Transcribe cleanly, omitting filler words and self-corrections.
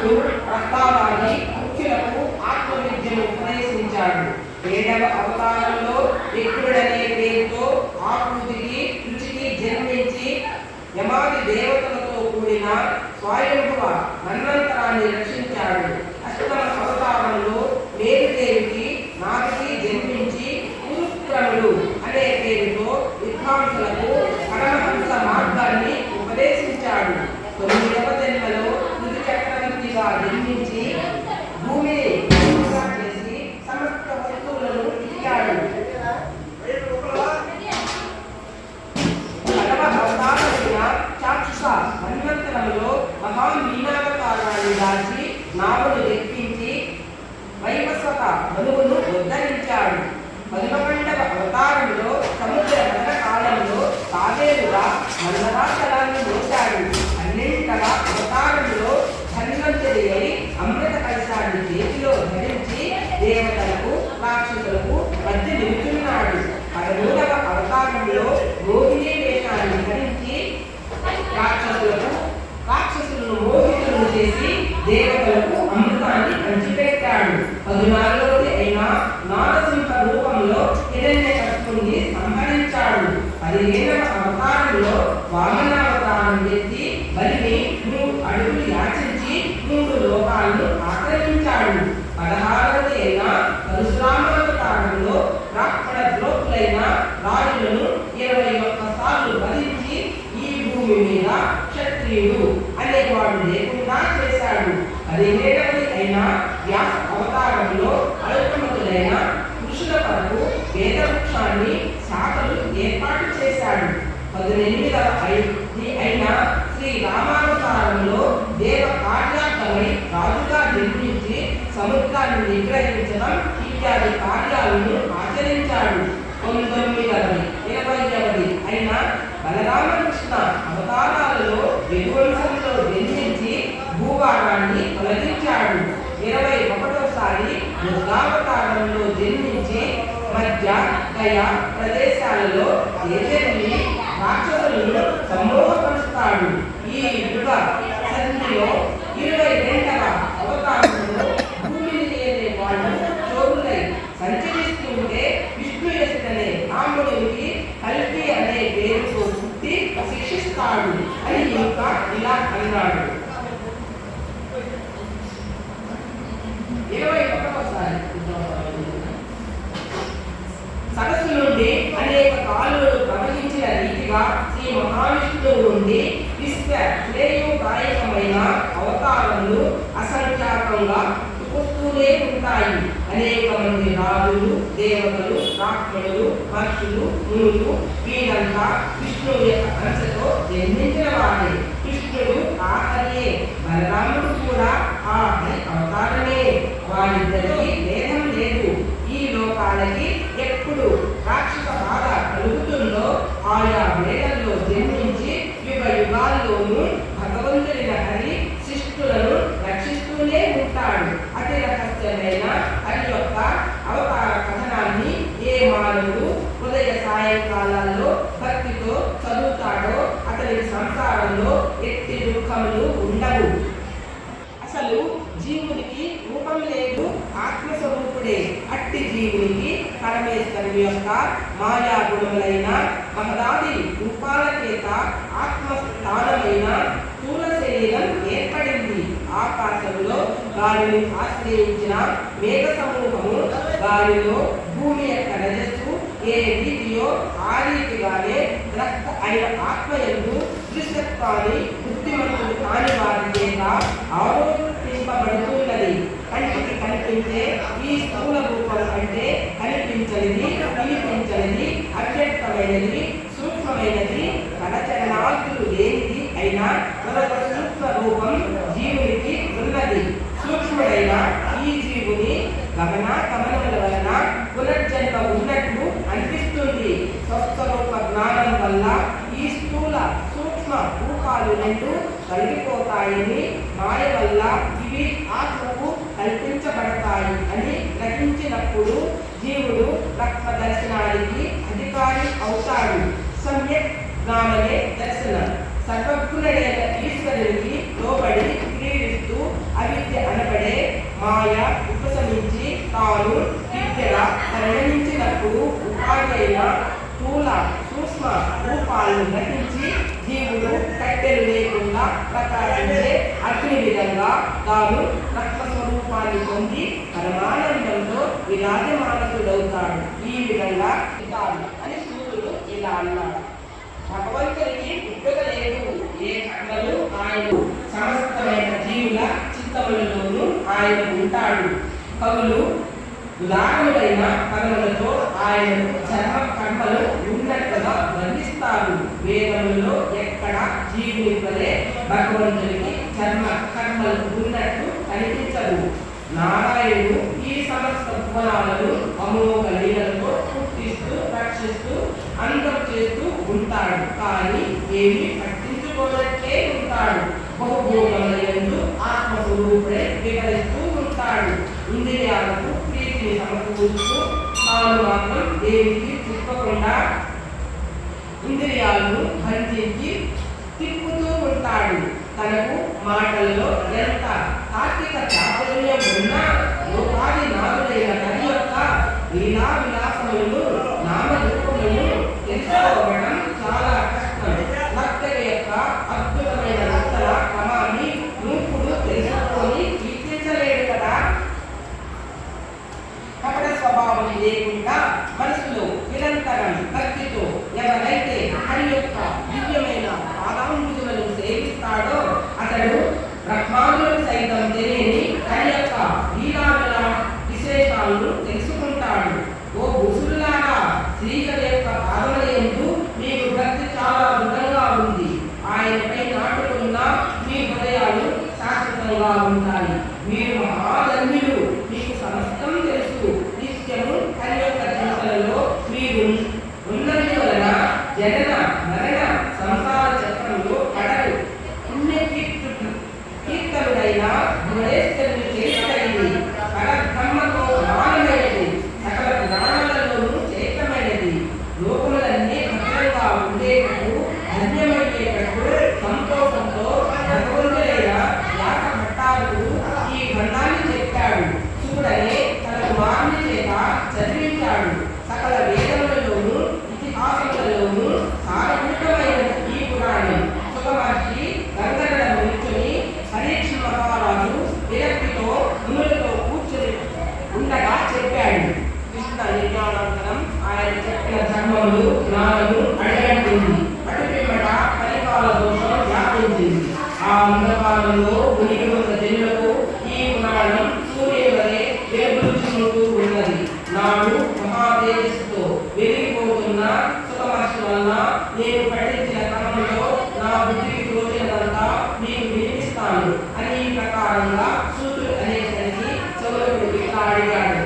శివుడు ప్రస్తావాన్ని ముఖ్యులకు ఆత్మవిద్యను ఉపదేశించాడు. 7వ అవతారంలో విక్రుడనే పేరుతో ఆకృతికి రుచికి జన్మించి యమాది దేవతలతో కూడిన స్వయంభువ మన్వంతరాన్ని రక్షించాడు. 8వ అవతారంలో మేరుదేవికి నాటికి జన్మించి కురుక్రముడు అనే పేరుతో విద్వాంసులకు పరమహంస మార్గాన్ని ఉపదేశించాడు. 9వ జన్మలో పృథు చక్రవర్తిగా జన్మించి భూమిని చేసి సమస్త వస్తువులను ఇచ్చాడు. 10వ అవతారమైన చాక్షుష మన్వంతరంలో మహామీనావతారాన్ని దాచి నావును ఎక్కించి వైవస్వత మనువును ఉద్ధరించాడు. 11వ అవతారంలో సముద్ర మదన కాలంలో తాబేలుగా మందరాచలాన్ని మోశాడు. 12వ అవతారంలో ధన్వంతరి అయి అమృత కలశాన్ని చేతిలో ధరించి దేవతలకు రాక్షసులకు మధ్య నిలుచున్నాడు. 13వ అవతారంలో మోహిని వేషాన్ని ధరించి రాక్షసులను మోహితులను చేసి దేవతలకు అమృతాన్ని పంచిపెట్టాడు. 14వది అయిన నారసింహ రూపంలో హిరణ్యకశిపుణ్ణి సంహరించాడు. 15వ అవతారంలో వామనావతారం ఎత్తి బలిని 3 అడుగులు యాచించి 3 లోకాలను ఆక్రమించాడు. 16వది అయిన పరశురామావతారంలో బ్రాహ్మణ ద్రోహులైన రాజులను 21 సార్లు వధించి ఈ భూమి మీద క్షత్రియుడు అనేవాడు లేకుండా చేశాడు. 17వది అయిన వ్యాస అవతారంలో అల్పమతులైన పురుషుల కొరకు వేదవృక్షాన్ని శాఖలు ఏర్పాటు చేశాడు. 18వది అయిన శ్రీరామావతారంలో దేవ కార్యార్థమై రాజుగా జన్మించి సముద్రాన్ని నిగ్రహించడం ఇత్యాది కార్యాలను ఆచరించాడు. 19వది 20వది అయిన బలరామకృష్ణ అవతారాలలో యదువంశంలో జన్మించి భూభాగాన్ని తొలగించాడు. 21వసారి దుర్గావతారంలో జన్మించి మధ్య గయ ప్రదేశాలలో దేశంని రాక్షసులను సమ్మోహపరుస్తాడు. ఈ యుగ సంధిలో 22వ అవతారంలో భూమిని లేని వాళ్ళు చోరులై సంచరిస్తుంటే విష్ణుయసుడనే రాముడికి కల్కి అనే పేరుతో పుట్టి శిక్షిస్తాడు అని ఇంకా ఇలా అన్నాడు. 21వసారి సరస్సు నుండి అనేక కాలువలు ప్రవహించిన రీతిగా శ్రీ మహావిష్ణువు నుండి విశ్వ శ్రేయోదాయకమైన అవతారములు అసంఖ్యాకంగా వస్తూనే ఉంటాయి. అనేక మంది రాజులు దేవతలు బ్రాహ్మణులు మహర్షులు మునులు వీరంతా విష్ణువు యొక్క అంశతో జన్మించిన వారే. కృష్ణుడు ఆ హరియే, బలరాముడు కూడా ఆ హరి అవతారమే. వారిద్దరికీ భేదం లేదు. ఈ లోకాలకి ఎప్పుడు రాక్షస బాధ కలుగుతుందో ఆయా వేళల్లో జన్మించి యుగ యుగాల్లోనూ భగవంతుని హరి శిష్టులను రక్షిస్తూనే ఉంటాడు. అతి రహస్యమైన హరి యొక్క అవతార కథనాన్ని ఏ మానవుడు ఉదయ సాయంకాలాల్లో భక్తితో చదువుతాడో అతనికి సంసారంలో ఎట్టి దుఃఖములు ఉండవు. అసలు జీవునికి రూపం లేదు, ఆత్మస్వరూపుడే. అట్టి జీవునికి పరమేశ్వరుని యొక్క మాయా గుణములైన మహదాది రూపాల చేత ఆత్మస్థానమైన స్థూల శరీరం ఏర్పడింది. ఆకాశంలో గాలిని ఆశ్రయించిన మేఘ సమూహము గాలిలో భూమి యొక్క రజస్సు ఏ రీతియో ఆ రీతిగానే ద్రష్ట అయిన ఆత్మయందు దృశ్యత్వాన్ని బుద్ధిమంతుడు కాని వారి చేత ఆరోపింపబడుతున్నది. కంటికి కనిపించే ఈ స్థూల రూపం అంటే కనిపించనిది, వినిపించనిది, అవ్యక్తమైనది, సూక్ష్మమైనది, కరచరణాలు లేనిది అయినా మరొక సూక్ష్మ రూపం జీవునికి ఉన్నది. సూక్ష్ముడైన ఈ జీవుని గమనముల వలన పునర్జన్మ ఉన్నట్లు అనిపిస్తుంది. స్వస్వరూప జ్ఞానం వల్ల ఈ స్థూల సూక్ష్మ రూపాలు రెండు కలిగిపోతాయని, మాయ వల్ల ఇవి ఆత్మకు కల్పించబడతాయి అని గ్రహించినప్పుడు జీవుడు బ్రహ్మ దర్శనానికి అధికారి అవుతాడు. సమ్యక్ జ్ఞానమే దర్శనం. సర్వజ్ఞుడైన ఈశ్వరునికి లోబడి క్రీడిస్తూ అవిద్య అనబడే మాయ ఉపశమించి తాను విద్యగా పరిణమించినప్పుడు ఉపాధి అయిన స్థూల సూక్ష్మ రూపాలను గ్రహించి జీవుడు కట్టెలు లేకుండా ప్రకాశించే అగ్ని విధంగా తాను రక్తస్వరూపాన్ని పొంది పరమానందంతో విరాజమానసుడవుతాడు. ఈ విధంగా అని సూర్యుడు ఇలా అన్నాడు. భగవంతునికి పుట్టుక లేదు. ఏ కర్మలు ఆయన సమస్తమైన జీవుల చిత్తములలోనూ ఆయన ఉంటాడు. కవులు ఉదాహరణమైన పదములతో ఆయన చర్మ కర్మలు ఉన్నట్టుగా వర్ణిస్తారు. వేదములలో ఎక్కడ జీవుని వలె భగవంతునికి చర్మ కర్మలు ఉన్నట్టు కనిపించదు. నారాయణుడు ఈ సమస్త భువనాలను అమోఘ లీలలతో పుట్టిస్తూ రక్షిస్తూ అంతం చేస్తూ ఉంటాడు. కానీ ఏమి పట్టించుకోనట్లే ఉంటాడు. బహుభూతములందు ఆత్మస్వరూపుడే వివరిస్తూ ఉంటాడు. ఇంద్రియాలకు ప్రీతిని సమకూరుస్తూ తాను మాత్రం దేనికి తిప్పకుండా ఇంద్రియాలను బంధించి తిప్పుతూ ఉంటాడు. తనకు మాటల్లో ఎంత తాత్విక చాతుర్యం ఉన్నా లోకాది నాదులైన తన యొక్క లీలా విలాసములను నామరూపములను తెలుసుకోవడం చాలా కష్టం. భక్తుల యొక్క అద్భుతమైన నర్తన క్రమాన్ని మూర్ఖుడు తెలుసుకొని కీర్తించలేడు కదా. కపట స్వభావం లేకుండా మనసులో నిరంతరం భక్తితో ఎవరైతే హరి యొక్క దివ్యమైన పాదాంబుజులను సేవిస్తాడో అతడు బ్రహ్మాదులను సైతం తెలియని హరి యొక్క లీలాల విశేషాలను తెలుసుకుంటాడు. ఓ భూసులారా, శ్రీహరి యొక్క పాదములందు మీకు భక్తి చాలా దృఢంగా ఉంది. ఆయనపై నాటుకున్న మీ హృదయాలు శాశ్వతంగా ఉంటాయి. మీరు మహాధన్యులు. మీకు సమస్తం తెలుసు. నిత్యము హరి యొక్క చింతనలో మీరు ఉన్నందువలన జనన మరణ సంసార చక్రంలో పడరు. పుణ్యకీర్తనుడైన భువనేశ్వరుని చేతైంది పరబ్రహ్మతో సమానమైనది. సకల పురాణాలలోనూ శ్రేష్టమైనది. లోకములన్నీ భద్రంగా ఉండేటట్టు ధన్యమయ్యేటట్టు సంతోషంతో భగవంతుడైన వ్యాస భట్టారకుడు ఈ గ్రంథాన్ని చెప్పాడు. శివుడనే తన కుమారుని చేత చదివించాడు. సకల వేదములలోనూ ఇతిహాసములలోనూ సారభూతమైన ఈ పురాణం సుఖమహర్షి గంగరడ నిల్చుని పరీక్ష మహారాజు విరక్తితో మునులతో కూర్చుని ఉండగా చెప్పాడు. కృష్ణ నిర్యాణానంతరం ఆయన చెప్పిన ధర్మములు జ్ఞానము అడగంటుంది. అటు పిమ్మట కలికాల దోషం వ్యాపించింది. ఆ అంధకారంలో ఉనికి ఉన్న జనులకు ఈ పురాణం సూర్యువలే వెలుగుచుంటూ ఉన్నది. నాడు మహాతేజస్సుతో వెలిగిపోతున్న సుఖమహర్షి వల్ల నేను పఠించిన క్రమంలో నా బుద్ధికి తోచినంతా మీకు వినిపిస్తాను అని ఈ ప్రకారంగా సూర్యుడు అనేసరికి చౌరకుడు ఇట్లా అడిగాడు.